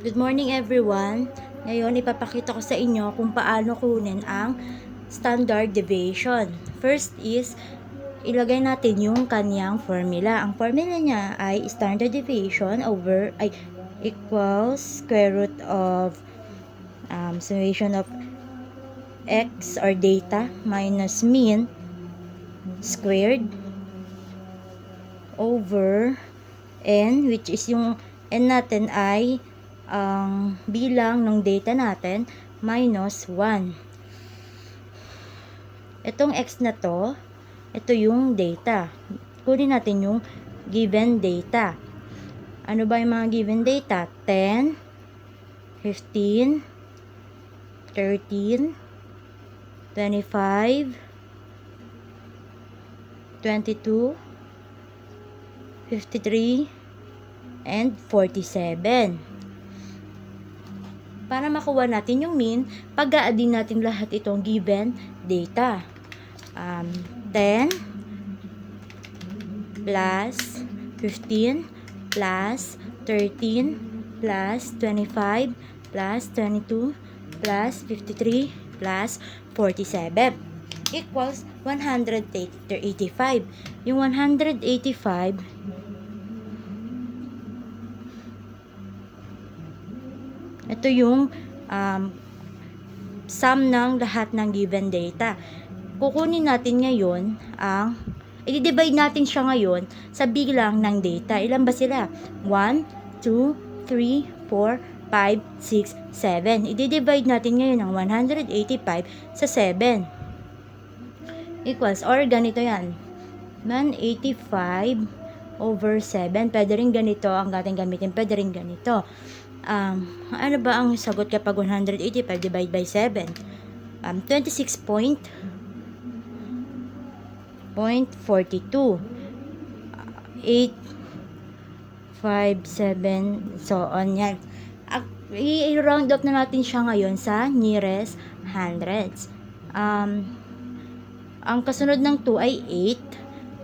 Good morning everyone. Ngayon ipapakita ko sa inyo kung paano kunin ang standard deviation. First is ilagay natin yung kanyang formula. Ang formula niya ay standard deviation equals square root of summation of x or data minus mean squared over n, which is yung n natin ay ang bilang ng data natin minus 1. Itong x na to, ito yung data. Kunin natin yung given data. Ano ba yung mga given data? 10, 15, 13, 25, 22, 53, and 47. Para makuha natin yung mean, pag-a-addin natin lahat itong given data. 10 plus 15 plus 13 plus 25 plus 22 plus 53 plus 47 equals 185. Yung 185 ito yung sum ng lahat ng given data. Kukunin natin ngayon i-divide natin siya ngayon sa bilang ng data. Ilan ba sila? 1, 2, 3, 4, 5, 6, 7. I-divide natin ngayon ang 185 sa 7. Equals, or ganito yan. 185 over 7. Pwede rin ganito ang ating gamitin. Pwede rin ganito. Ano ba ang sagot kapag 185 divide by 7? 26.42. .42 8, 5, 7, so on yan. I-round up na natin siya ngayon sa nearest hundreds. Ang kasunod ng 2 ay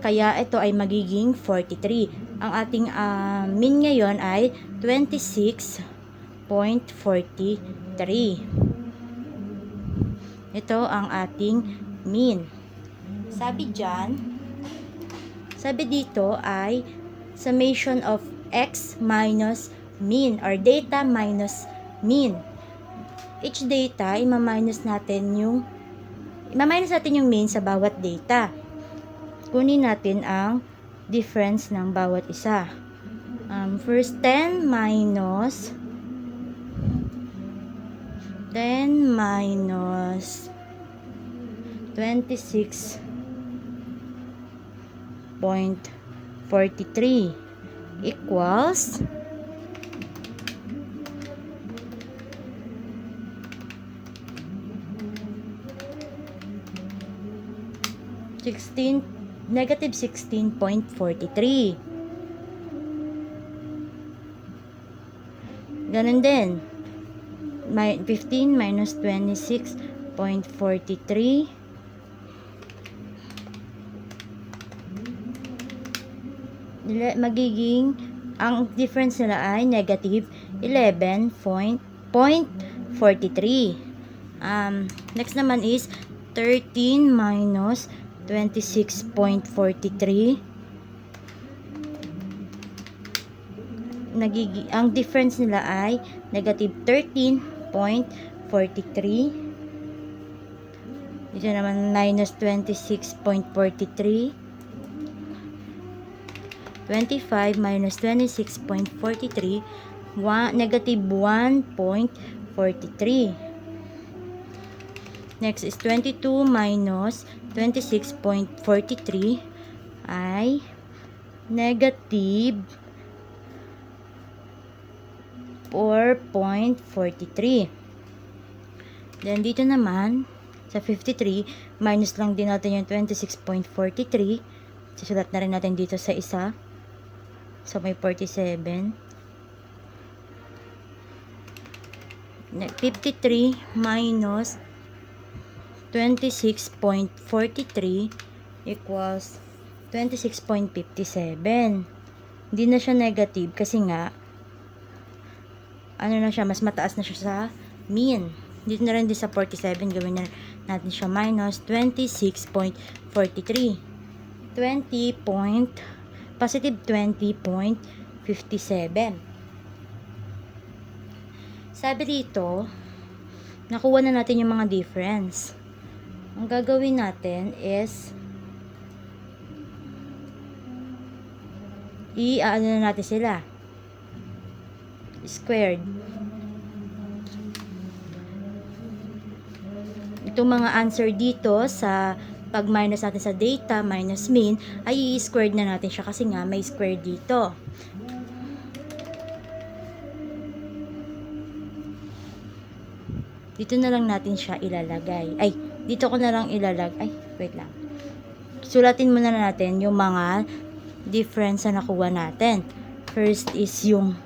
8, kaya ito ay magiging 43. Ang ating mean ngayon ay 26.43. Ito ang ating mean. Sabi dito ay summation of x minus mean or data minus mean. Each data, ima-minus natin yung mean sa bawat data. Kunin natin ang difference ng bawat isa. First, 10 minus 26.43 equals negative 16.43. Ganun din. 15 minus 26.43 magiging ang difference nila ay negative 11.43. Next naman is 13 minus 26.43 ang difference nila ay negative 13.43. Dito naman minus 26.43. 25 minus 26.43 negative 1.43. Next is 22 minus 26.43 ay negative 4.43. Then dito naman sa 53 minus lang din natin yung 26.43. Susulat na rin natin dito sa isa. So may 47. 53 minus 26.43 equals 26.57. Hindi na siya negative kasi nga ano na siya, mas mataas na siya sa mean. Dito na rin din sa 47, gawin na natin siya minus 26.43. Positive 20.57. Sabi dito, nakuha na natin yung mga difference. Ang gagawin natin is i-ano na natin sila. Squared. Itong mga answer dito sa pag-minus natin sa data minus mean ay i-squared na natin siya kasi nga may square dito. Dito na lang natin siya ilalagay. Ay, dito ko na lang ilalagay. Ay, wait lang. Sulatin muna natin yung mga difference na nakuha natin. First is yung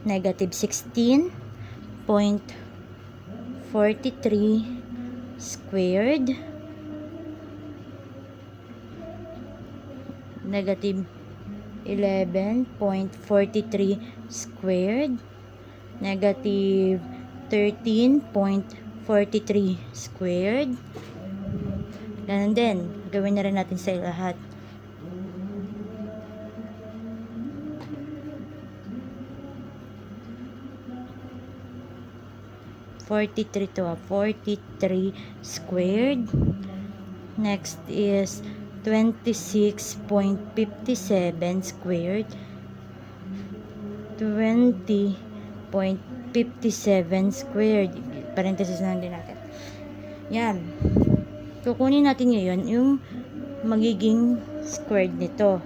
negative 16.43 squared, negative 11.43 squared, negative 13.43 squared. Ganun din, gawin na rin natin sa lahat. to 43 squared. Next is 26.57 squared, 20.57 squared. Parenthesis na din natin. Yan. Kukunin natin ngayon yung magiging squared nito.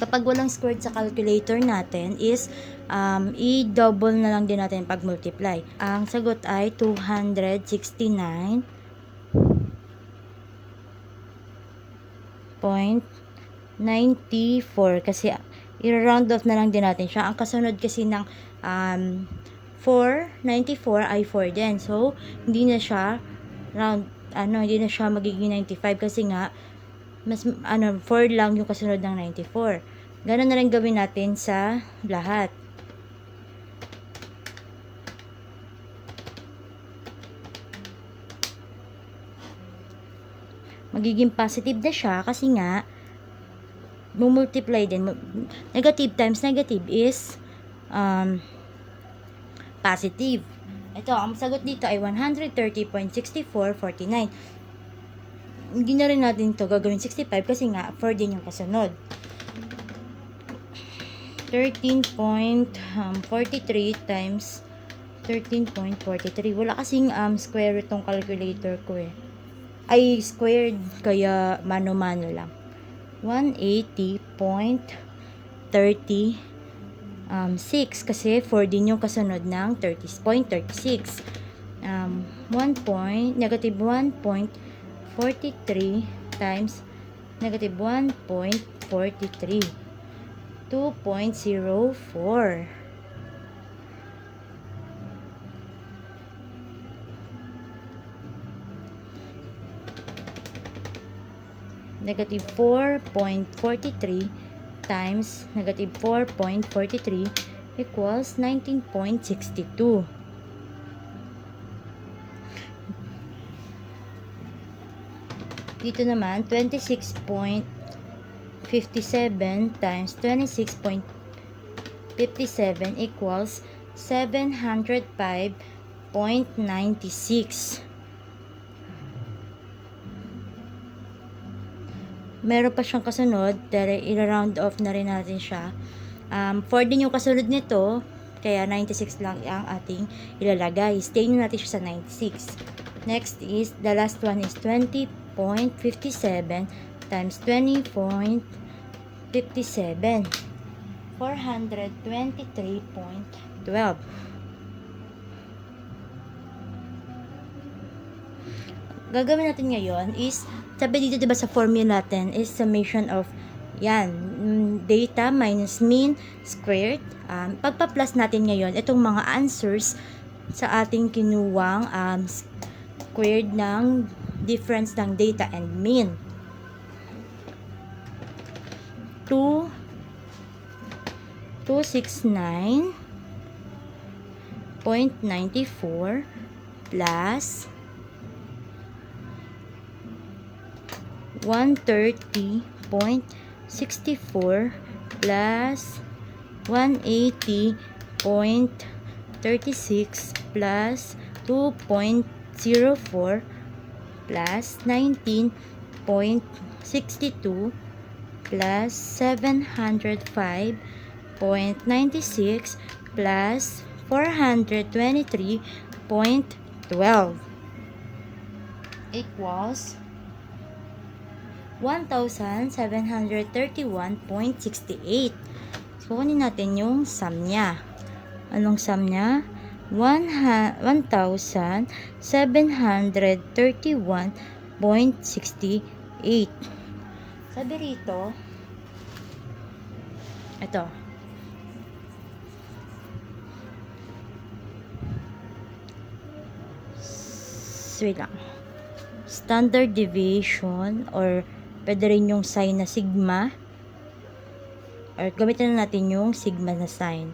Kapag walang squared sa calculator natin is i-double na lang din natin pag multiply. Ang sagot ay 269.94 kasi i-round off na lang din natin siya. Ang kasunod kasi ng 494 ay 4 din. So, hindi na siya hindi na siya magiging 95 kasi nga mas 4 lang yung kasunod ng 94. Ganun na rin gawin natin sa lahat. Magiging positive na siya kasi nga multiply din. Negative times negative is positive. Ito, ang sagot dito ay 130.6449. Hindi na rin natin to gagawin 65 kasi nga 4 din yung kasunod. 13.43 times 13.43. Wala kasing square itong calculator ko eh. Ay squared kaya mano-mano lang. 180.36 kasi 4 din yung kasunod ng 30.36. Negative 1.43 times negative 1.43. 2.04. Negative 4.43 times negative 4.43 equals 19.62. Dito naman, 26.57 times 26.57 equals 705.96. Meron pa siyang kasunod, pero i-round off na rin natin siya. 4 din yung kasunod nito, kaya 96 lang ang ating ilalagay. Stay na natin siya sa 96. Next is, the last one is 20.57 times 20.57. 423.12. Gagawin natin ngayon is, sabi dito diba sa formula natin is summation of data minus mean squared. Pagpa-plus natin ngayon itong mga answers sa ating kinuwang squared ng difference ng data and mean. 269.94 plus 130.64 plus 180.36 plus 2.04 plus 19.62 plus 705.96 plus 423.12 equals 1,731.68. So, kunin natin yung sum niya. Anong sum niya? 1,731.68. Sabi rito, ito. Wait lang. Standard deviation or pwede rin yung sign na sigma or gamitin na natin yung sigma na sign.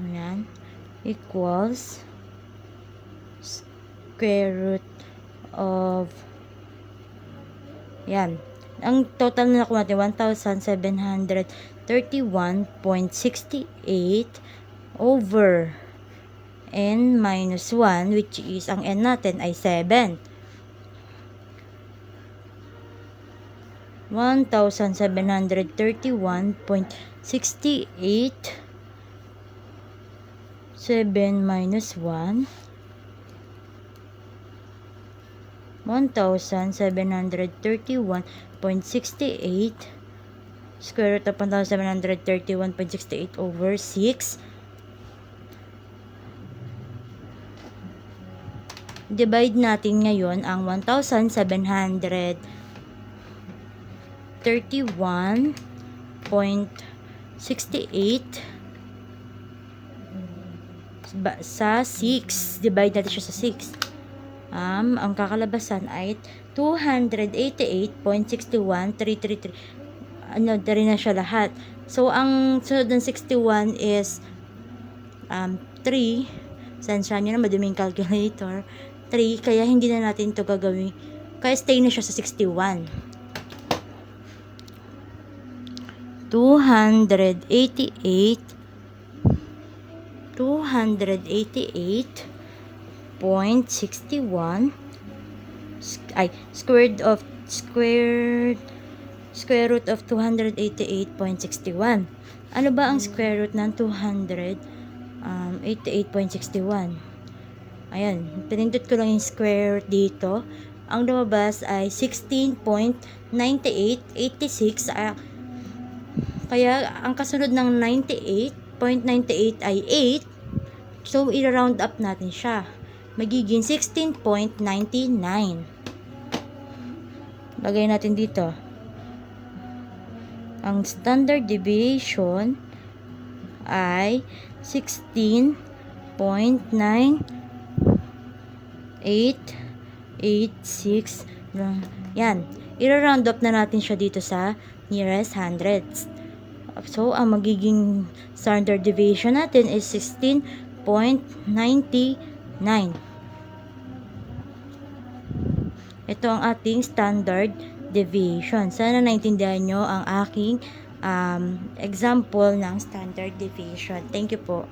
Ayan. Equals square root of yan. Ang total na nakuha natin 1,731.68 over n minus 1, which is ang n natin ay 7. 1,731.68 7 minus 1 1,731.68 square root of 1,731.68 over 6 divide natin ngayon ang 1,731.68 sa 6. Divide natin siya sa 6. Ang kakalabasan ay 288.61333. Dari na siya lahat. So, ang sunod ng 61 is 3. Sensya nyo na maduming calculator. 3. Kaya hindi na natin ito gagawin. Kaya stay na siya sa 61. 288.61 square root of 288.61. Ano ba ang square root ng 288.61? Ayan, pinindot ko lang yung square root dito. Ang lumabas ay 16.9886. Kaya ang kasunod ng 98.98 ay 8. So, i-round up natin siya. Magiging 16.99. Lagay natin dito. Ang standard deviation ay 16.9886. Yan. I-round up na natin siya dito sa nearest hundreds. So, ang magiging standard deviation natin is 16.99. Ito ang ating standard deviation. Sana naintindihan nyo ang aking example ng standard deviation. Thank you po.